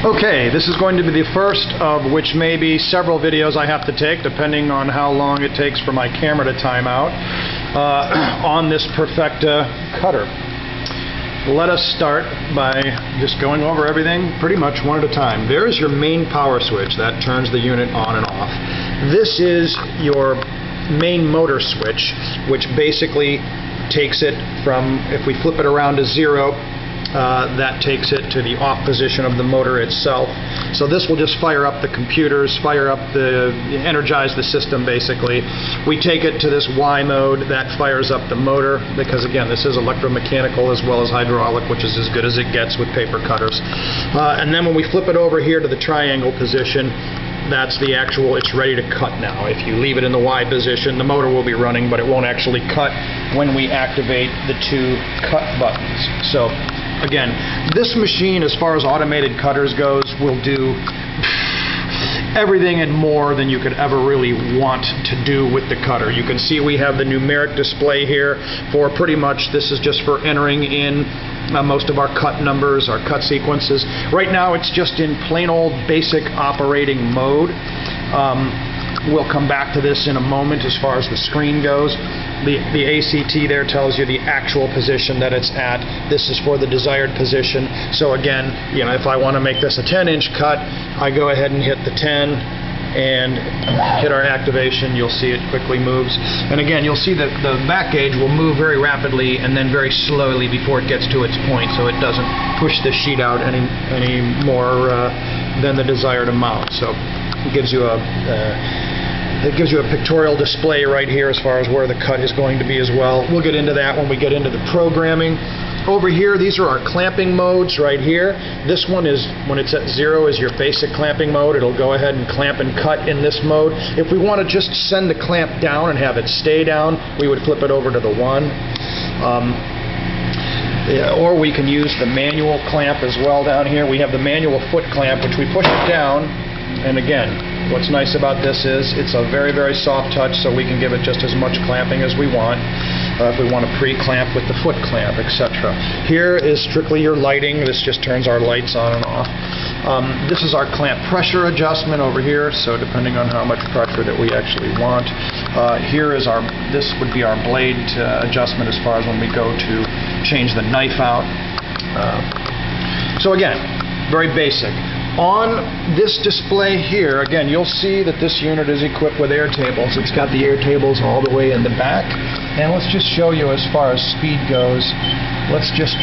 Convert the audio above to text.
Okay, this is going to be the first of which may be several videos I have to take, depending on how long it takes for my camera to time out, on this Perfecta cutter. Let us start by just going over everything pretty much one at a time. There is your main power switch that turns the unit on and off. This is your main motor switch, which basically takes it from, if we flip it around to 0, that takes it to the off position of the motor itself. So this will just fire up the computers, energize the system basically. We take it to this Y mode that fires up the motor, because again this is electromechanical as well as hydraulic, which is as good as it gets with paper cutters. And then when we flip it over here to the triangle position, that's the actual, it's ready to cut now. If you leave it in the Y position, the motor will be running, but it won't actually cut when we activate the two cut buttons. So again, this machine, as far as automated cutters goes, will do everything and more than you could ever really want to do with the cutter. You can see we have the numeric display here for pretty much, this is just for entering in most of our cut numbers, our cut sequences. Right now it's just in plain old basic operating mode. We'll come back to this in a moment as far as the screen goes. The ACT there tells you the actual position that it's at. This is for the desired position. So again, you know, if I want to make this a 10-inch cut, I go ahead and hit the 10 and hit our activation. You'll see it quickly moves. And again, you'll see that the back gauge will move very rapidly and then very slowly before it gets to its point, so it doesn't push the sheet out any more than the desired amount. So it gives you a pictorial display right here as far as where the cut is going to be as well. We'll get into that when we get into the programming. Over here, these are our clamping modes right here. This one is, when it's at 0, is your basic clamping mode. It'll go ahead and clamp and cut in this mode. If we want to just send the clamp down and have it stay down, we would flip it over to the 1. Or we can use the manual clamp as well down here. We have the manual foot clamp, which we push it down, and again, what's nice about this is it's a very, very soft touch, so we can give it just as much clamping as we want. If we want to pre-clamp with the foot clamp, etc. Here is strictly your lighting. This just turns our lights on and off. This is our clamp pressure adjustment over here, so depending on how much pressure that we actually want. Here is this would be our blade adjustment as far as when we go to change the knife out. So again, very basic. On this display here, again, you'll see that this unit is equipped with air tables. It's got the air tables all the way in the back. And let's just show you as far as speed goes. Let's just